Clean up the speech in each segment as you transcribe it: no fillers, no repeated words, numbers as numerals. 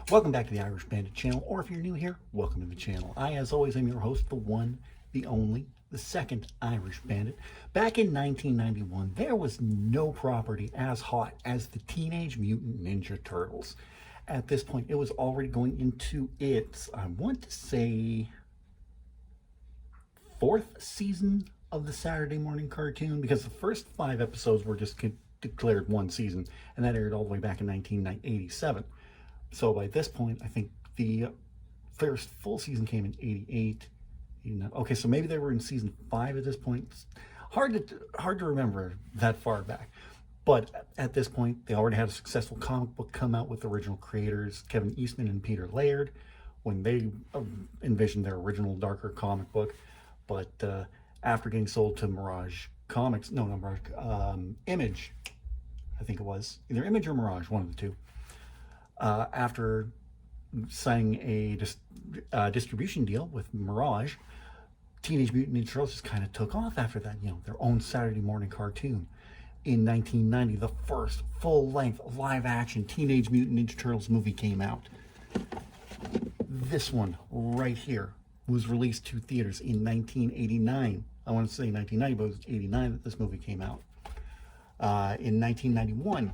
Welcome back to the Irish Bandit channel, or if you're new here, welcome to the channel. I, as always, am your host, the one, the only, the second Irish Bandit. Back in 1991, there was no property as hot as the Teenage Mutant Ninja Turtles. At this point, it was already going into its, I want to say, fourth season of the Saturday morning cartoon, because the first 5 episodes were just declared one season, and that aired all the way back in 1987. So by this point, I think the first full season came in 88. Okay, so maybe they were in season 5 at this point. It's hard to remember that far back. But at this point, they already had a successful comic book come out with original creators Kevin Eastman and Peter Laird when they envisioned their original darker comic book. But after getting sold to Mirage Comics, no, not Mirage, Image, I think it was. Either Image or Mirage, one of the two. After signing a distribution deal with Mirage, Teenage Mutant Ninja Turtles just kind of took off after that, their own Saturday morning cartoon. In 1990, the first full-length live-action Teenage Mutant Ninja Turtles movie came out. This one right here was released to theaters in 1989. I want to say 1990, but it was 89 that this movie came out. In 1991,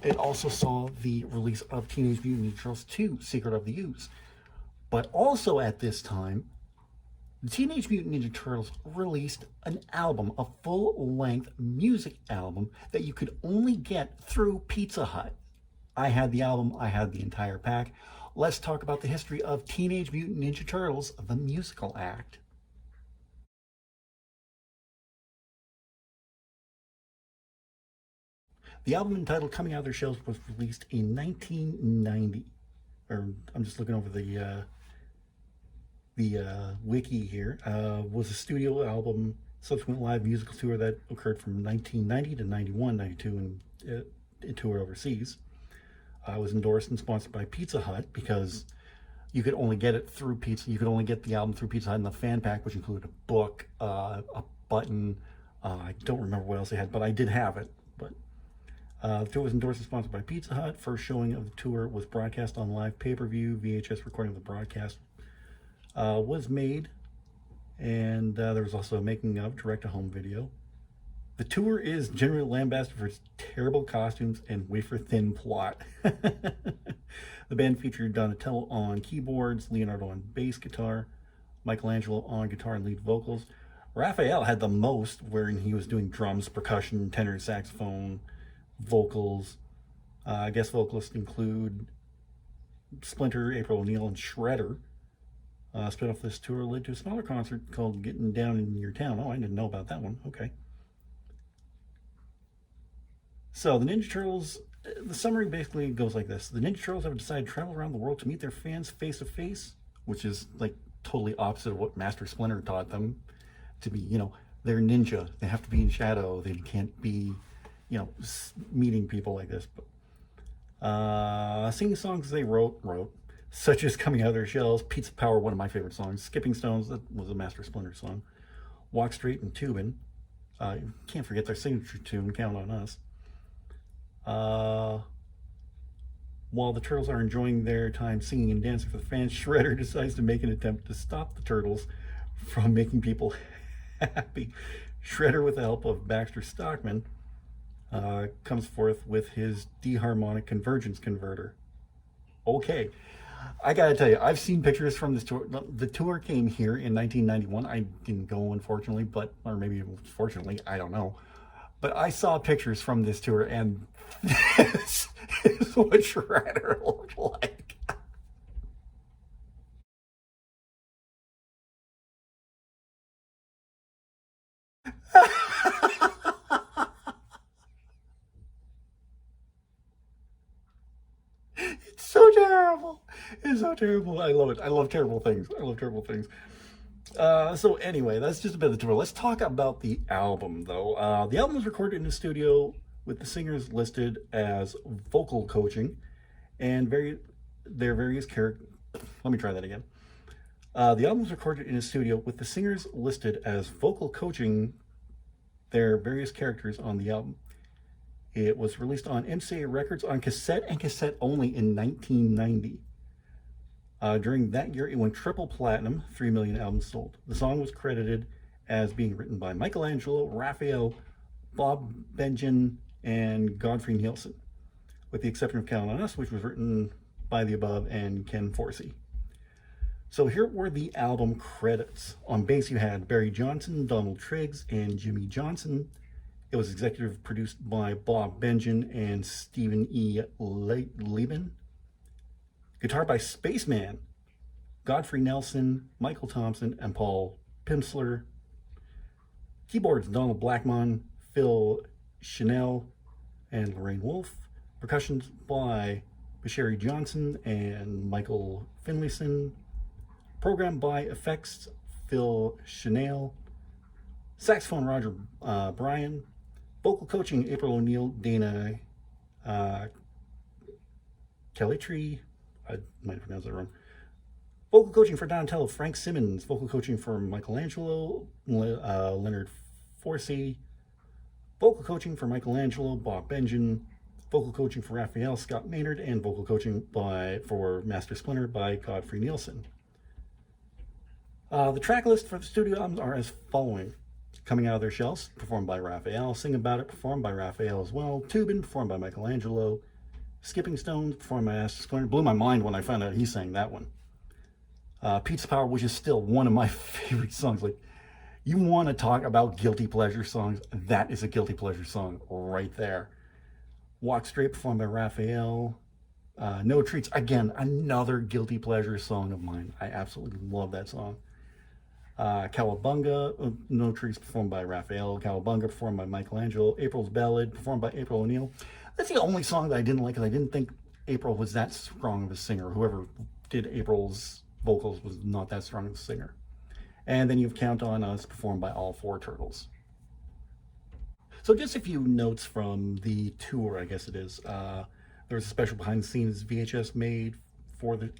it also saw the release of Teenage Mutant Ninja Turtles 2, Secret of the Ooze. But also at this time, the Teenage Mutant Ninja Turtles released an album, a full-length music album that you could only get through Pizza Hut. I had the album, I had the entire pack. Let's talk about the history of Teenage Mutant Ninja Turtles, the musical act. The album entitled Coming Out of Their Shells was released in 1990. Or I'm just looking over the wiki here. Was a studio album, subsequent live musical tour that occurred from 1990 to 91, 92, and it toured overseas. Was endorsed and sponsored by Pizza Hut because you could only get it through Pizza. You could only get the album through Pizza Hut in the fan pack, which included a book, a button. I don't remember what else they had, but I did have it. But the tour was endorsed and sponsored by Pizza Hut. First showing of the tour was broadcast on live pay-per-view. VHS recording of the broadcast was made, and there was also a making of direct-to-home video. The tour is generally lambasted for its terrible costumes and wafer-thin plot. The band featured Donatello on keyboards, Leonardo on bass guitar, Michelangelo on guitar and lead vocals. Raphael had the most, wherein he was doing drums, percussion, tenor saxophone, vocals. Guest vocalists include Splinter, April O'Neil, and Shredder. Spin off this tour led to a smaller concert called Getting Down in Your Town. Oh, I didn't know about that one. Okay. So the Ninja Turtles, the summary basically goes like this. The Ninja Turtles have decided to travel around the world to meet their fans face to face, which is like totally opposite of what Master Splinter taught them to be. They're ninja. They have to be in shadow. They can't be, meeting people like this. But singing songs they wrote, such as Coming Out of Their Shells, Pizza Power, one of my favorite songs, Skipping Stones, that was a Master Splinter song, Walk Straight and Tubin'. Can't forget their signature tune, Count on Us. While the Turtles are enjoying their time singing and dancing for the fans, Shredder decides to make an attempt to stop the Turtles from making people happy. Shredder, with the help of Baxter Stockman, comes forth with his D-harmonic convergence converter. Okay, I gotta tell you, I've seen pictures from this tour. The tour came here in 1991. I didn't go, unfortunately, or maybe fortunately, I don't know. But I saw pictures from this tour, and this is what Shredder looked like. It's so terrible. It's so terrible. I love it. I love terrible things. I love terrible things. So anyway, that's just a bit of the tour. Let's talk about the album, though. The album was recorded in the studio with the singers listed as vocal coaching and their various characters. Let me try that again. The album was recorded in a studio with the singers listed as vocal coaching their various characters on the album. It was released on MCA Records on cassette and cassette only in 1990. During that year, it went triple platinum, 3 million albums sold. The song was credited as being written by Michelangelo, Raphael, Bob Benjen, and Godfrey Nielsen, with the exception of Count on Us, which was written by the above and Ken Forsey. So here were the album credits. On bass, you had Barry Johnson, Donald Triggs, and Jimmy Johnson. It was executive produced by Bob Benjen and Stephen E. Lieben. Guitar by Spaceman, Godfrey Nelson, Michael Thompson, and Paul Pimsleur. Keyboards, Donald Blackmon, Phil Chanel, and Lorraine Wolfe. Percussions by Bashiri Johnson and Michael Finlayson. Program by effects, Phil Chanel. Saxophone, Roger Bryan. Vocal coaching, April O'Neil, Dana Calitri. I might have pronounced that wrong. Vocal coaching for Donatello, Frank Simmons. Vocal coaching for Michelangelo, Leonard Forsey. Vocal coaching for Michelangelo, Bob Benjen. Vocal coaching for Raphael, Scott Maynard. And vocal coaching for Master Splinter by Godfrey Nielsen. The track list for the studio albums are as following. Coming Out of Their Shells, performed by Raphael. Sing About It, performed by Raphael as well. Tubin, performed by Michelangelo. Skipping Stones, performed by Master Splinter. Blew my mind when I found out he sang that one. Pizza Power, which is still one of my favorite songs. Like, you want to talk about guilty pleasure songs, that is a guilty pleasure song right there. Walk Straight, performed by Raphael. No Treats, again, another guilty pleasure song of mine. I absolutely love that song. Cowabunga, No Treats, performed by Raphael. Cowabunga, performed by Michelangelo. April's Ballad, performed by April O'Neil. That's the only song that I didn't like, because I didn't think April was that strong of a singer. Whoever did April's vocals was not that strong of a singer. And then you have Count on Us, performed by all four Turtles. So just a few notes from the tour, I guess it is. There was a special behind-the-scenes VHS made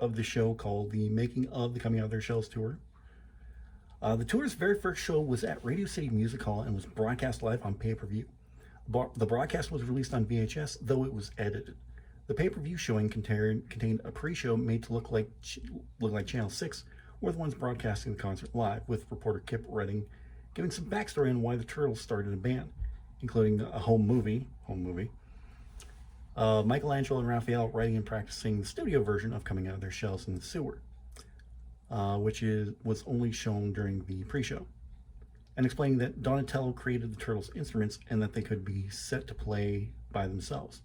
of the show called The Making of the Coming Out of Their Shells Tour. The tour's very first show was at Radio City Music Hall and was broadcast live on pay-per-view. The broadcast was released on VHS, though it was edited. The pay-per-view showing contained a pre-show made to look like Channel 6 were the ones broadcasting the concert live, with reporter Kip Redding giving some backstory on why the Turtles started a band, including a home movie, Michelangelo and Raphael writing and practicing the studio version of Coming Out of Their Shells in the Sewer, which was only shown during the pre-show, and explaining that Donatello created the Turtles' instruments and that they could be set to play by themselves,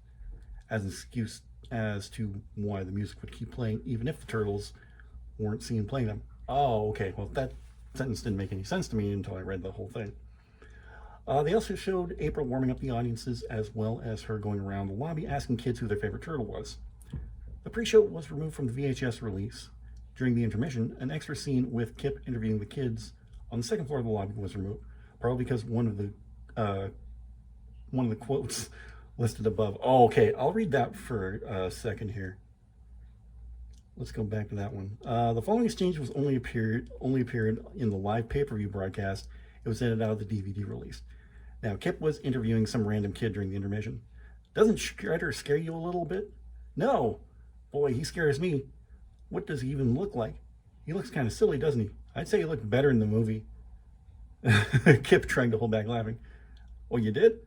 as an excuse as to why the music would keep playing even if the Turtles weren't seen playing them. Oh, okay, well that sentence didn't make any sense to me until I read the whole thing. They also showed April warming up the audiences, as well as her going around the lobby asking kids who their favorite turtle was. The pre-show was removed from the VHS release. During the intermission, an extra scene with Kip interviewing the kids on the second floor of the lobby was removed, probably because one of the quotes listed above. Oh, okay, I'll read that for a second here. Let's go back to that one. The following exchange was only appeared in the live pay-per-view broadcast. It was edited out of the DVD release. Now, Kip was interviewing some random kid during the intermission. Doesn't Shredder scare you a little bit? No. Boy, he scares me. What does he even look like? He looks kind of silly, doesn't he? I'd say he looked better in the movie. Kip trying to hold back laughing. Oh, you did?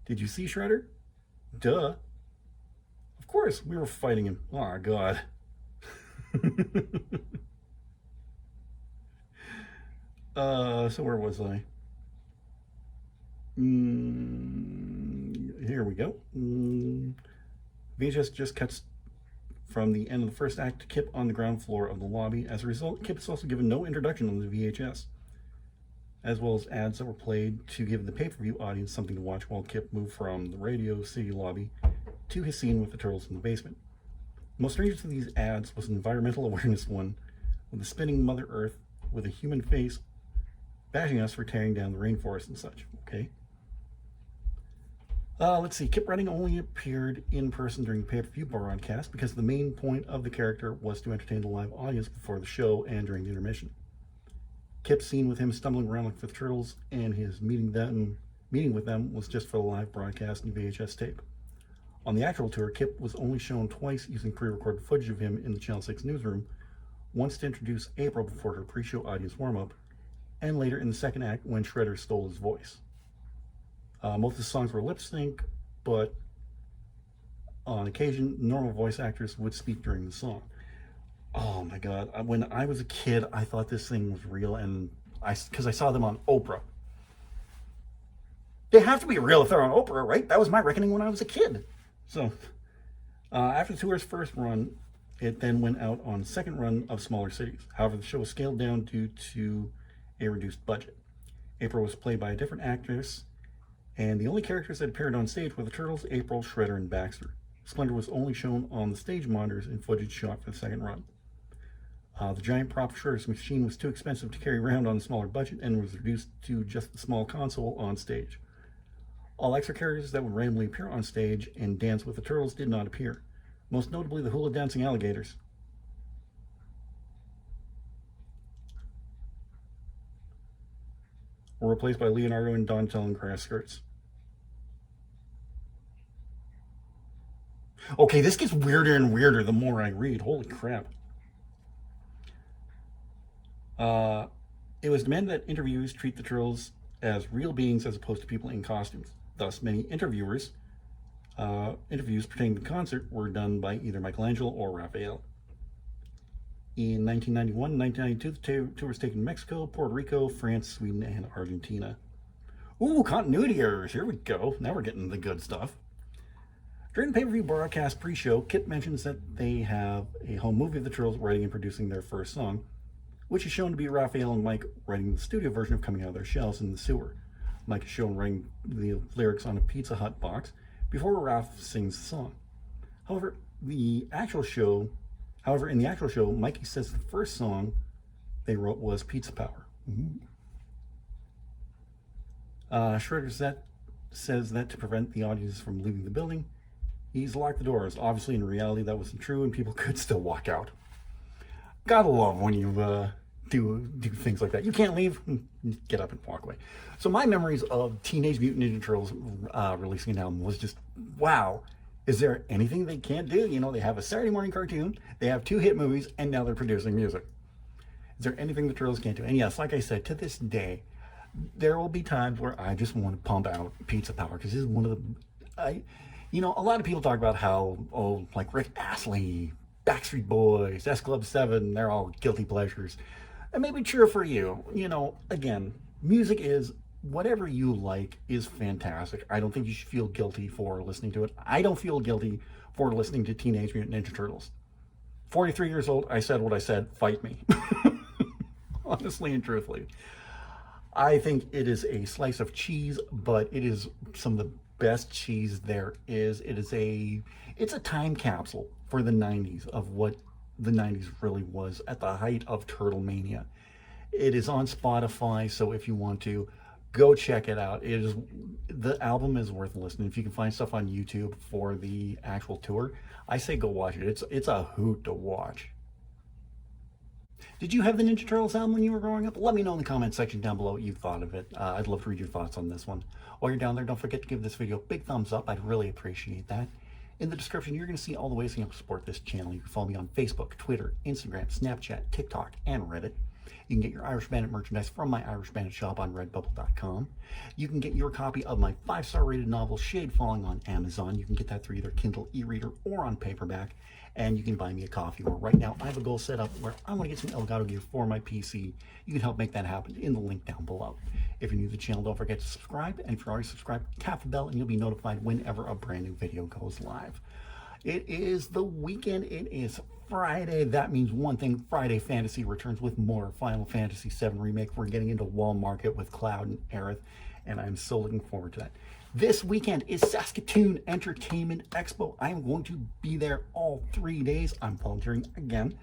Did you see Shredder? Duh. Of course, we were fighting him. Oh, God. So where was I? Here we go. VHS just cuts from the end of the first act to Kip on the ground floor of the lobby. As a result, Kip is also given no introduction on the VHS, as well as ads that were played to give the pay-per-view audience something to watch while Kip moved from the Radio City lobby to his scene with the Turtles in the basement. The most strangest of these ads was an environmental awareness one with a spinning Mother Earth with a human face bashing us for tearing down the rainforest and such. Okay. Let's see. Kip Redding only appeared in person during the pay-per-view broadcast because the main point of the character was to entertain the live audience before the show and during the intermission. Kip's scene with him stumbling around like the Turtles and his meeting with them was just for the live broadcast and VHS tape. On the actual tour, Kip was only shown twice using pre-recorded footage of him in the Channel 6 newsroom, once to introduce April before her pre-show audience warm-up, and later in the second act when Shredder stole his voice. Most of the songs were lip-sync, but on occasion, normal voice actors would speak during the song. Oh my god, when I was a kid, I thought this thing was real, and because I saw them on Oprah. They have to be real if they're on Oprah, right? That was my reckoning when I was a kid. So, after the tour's first run, it then went out on second run of smaller cities. However, the show was scaled down due to a reduced budget. April was played by a different actress, and the only characters that appeared on stage were the Turtles, April, Shredder, and Baxter. Splendor was only shown on the stage monitors in footage shot for the second run. The giant prop Shredder's machine was too expensive to carry around on a smaller budget and was reduced to just the small console on stage. All extra characters that would randomly appear on stage and dance with the Turtles did not appear, most notably the hula dancing alligators. Were replaced by Leonardo and Donatello in grass skirts. Okay, this gets weirder and weirder the more I read. Holy crap. It was demanded that interviewers treat the Turtles as real beings as opposed to people in costumes. Thus, many interviews pertaining to the concert were done by either Michelangelo or Raphael. In 1991 and 1992, the tour was taken to Mexico, Puerto Rico, France, Sweden, and Argentina. Ooh, continuity errors. Here we go. Now we're getting the good stuff. During the pay-per-view broadcast pre-show, Kit mentions that they have a home movie of the Turtles writing and producing their first song, which is shown to be Raphael and Mike writing the studio version of Coming Out of Their Shells in the Sewer. Mike is shown writing the lyrics on a Pizza Hut box before Raph sings the song. However, in the actual show, Mikey says the first song they wrote was Pizza Power. Shredder says that to prevent the audience from leaving the building, he's locked the doors. Obviously, in reality, that wasn't true, and people could still walk out. Gotta love when you do things like that. You can't leave, get up and walk away. So my memories of Teenage Mutant Ninja Turtles releasing an album was just, wow, is there anything they can't do? You know, they have a Saturday morning cartoon, they have 2 hit movies, and now they're producing music. Is there anything the Turtles can't do? And yes, like I said, to this day, there will be times where I just want to pump out Pizza Power, because this is one of the, a lot of people talk about how, like Rick Astley, Backstreet Boys, S Club 7, they're all guilty pleasures. And maybe true for you. Again, music is, whatever you like is fantastic. I don't think you should feel guilty for listening to it. I don't feel guilty for listening to Teenage Mutant Ninja Turtles. 43 years old, I said what I said, fight me. Honestly and truthfully. I think it is a slice of cheese, but it is some of the best cheese there is. It's a time capsule for the 90s of what the 90s really was at the height of Turtle Mania. It is on Spotify, so if you want to, go check it out. The album is worth listening. If you can find stuff on YouTube for the actual tour, I say go watch it. It's a hoot to watch. Did you have the Ninja Turtles album when you were growing up? Let me know in the comment section down below what you thought of it. I'd love to read your thoughts on this one. While you're down there, don't forget to give this video a big thumbs up. I'd really appreciate that. In the description, you're going to see all the ways you can support this channel. You can follow me on Facebook, Twitter, Instagram, Snapchat, TikTok, and Reddit. You can get your Irish Bandit merchandise from my Irish Bandit shop on redbubble.com. You can get your copy of my 5-star rated novel, Shade Falling, on Amazon. You can get that through either Kindle e-reader or on paperback. And you can buy me a coffee. Where right now I have a goal set up where I want to get some Elgato gear for my PC. You can help make that happen in the link down below. If you're new to the channel, don't forget to subscribe. And if you're already subscribed, tap the bell and you'll be notified whenever a brand new video goes live. It is the weekend. It is Friday. That means one thing. Friday Fantasy returns with more Final Fantasy VII Remake. We're getting into Wall Market with Cloud and Aerith, and I'm so looking forward to that. This weekend is Saskatoon Entertainment Expo. I am going to be there all 3 days. I'm volunteering again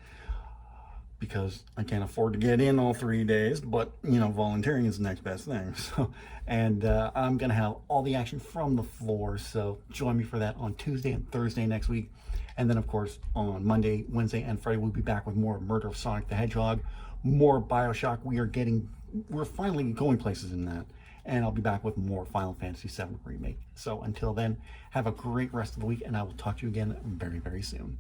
because I can't afford to get in all 3 days, but volunteering is the next best thing. So, and I'm going to have all the action from the floor. So join me for that on Tuesday and Thursday next week. And then, of course, on Monday, Wednesday, and Friday, we'll be back with more Murder of Sonic the Hedgehog, more BioShock. We're finally going places in that. And I'll be back with more Final Fantasy VII Remake. So until then, have a great rest of the week, and I will talk to you again very, very soon.